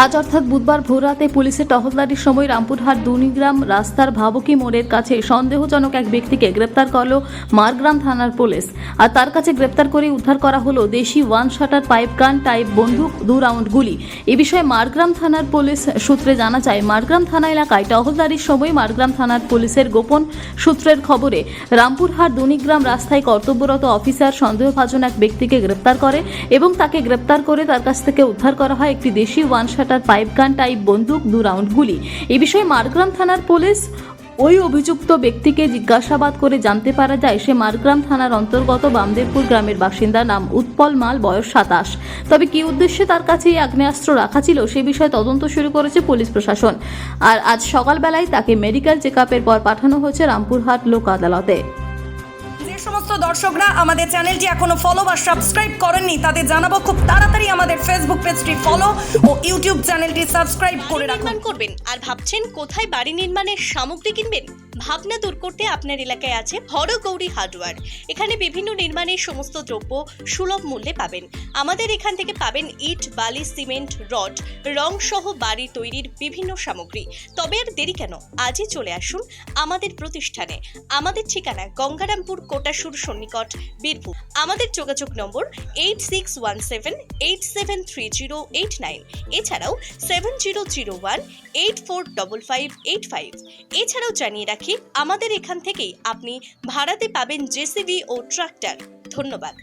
আজ অর্থাৎ বুধবার ভোররাতে পুলিশের টহলদারির সময় রামপুরহাট দুনিগ্রাম রাস্তার ভাবকি মোড়ের কাছে সন্দেহজনক এক ব্যক্তিকে গ্রেপ্তার করল মারগ্রাম থানার পুলিশ। আর তার কাছে গ্রেপ্তার করে উদ্ধার করা হলো দেশি ওয়ান শাটার পাইপ গান টাইপ বন্দুক 2 রাউন্ড গুলি। এ বিষয়ে মারগ্রাম থানার পুলিশ সূত্রে জানা যায়, মারগ্রাম থানা এলাকায় টহলদারির সময় মারগ্রাম থানার পুলিশের গোপন সূত্রের খবরে রামপুরহাট দুনিগ্রাম রাস্তায় কর্তব্যরত অফিসার সন্দেহভাজন এক ব্যক্তিকে গ্রেপ্তার করে এবং তাকে গ্রেপ্তার করে তার কাছ থেকে উদ্ধার করা হয় একটি দেশি ওয়ান শাটার পাইপ গান টাইপ বন্দুক 2 রাউন্ড গুলি। এ বিষয়ে মারগ্রাম থানার পুলিশ ওই অভিযুক্ত ব্যক্তিকে জিজ্ঞাসাবাদ করে জানতে পারা যায় সে মারগ্রাম থানার অন্তর্গত বামদেবপুর গ্রামের বাসিন্দা, নাম উৎপল মাল, বয়স 27। তবে কী উদ্দেশ্যে তার কাছে এই আগ্নেয়াস্ত্র রাখা ছিল সে বিষয়ে তদন্ত শুরু করেছে পুলিশ প্রশাসন। আর আজ সকালবেলায় তাকে মেডিকেল চেকআপের পর পাঠানো হয়েছে রামপুরহাট লোক আদালতে। যে সমস্ত দর্শকরা আমাদের চ্যানেলটি এখনো ফলো বা সাবস্ক্রাইব করেননি তাদের জানাবো খুব তাড়াতাড়ি আমাদের ফেসবুক পেজটি ফলো ও ইউটিউব চ্যানেলটি সাবস্ক্রাইব করে রাখুন। করবেন আর ভাবছেন কোথায় বাড়ি নির্মাণের সামগ্রী কিনবেন? ভাবনা দূর করতে আপনার এলাকায় আছে হরগৌরী হার্ডওয়্যার। এখানে বিভিন্ন নির্মাণের সমস্ত দ্রব্য সুলভ মূল্যে পাবেন। আমাদের এখান থেকে পাবেন ইট, বালি, সিমেন্ট, রড, রং সহ বাড়ি তৈরির বিভিন্ন সামগ্রী। তবে আর দেরি কেন, আজই চলে আসুন আমাদের প্রতিষ্ঠানে। আমাদের ঠিকানা গঙ্গারামপুর, কোটাসুর সন্নিকট, বীরভূম। আমাদের যোগাযোগ নম্বর 8617873089, এছাড়াও 7001845585। এছাড়াও জানিয়ে রাখি, আমাদের এখান থেকেই আপনি ভাড়াতে পাবেন জেসিবি ও ট্রাক্টর। ধন্যবাদ।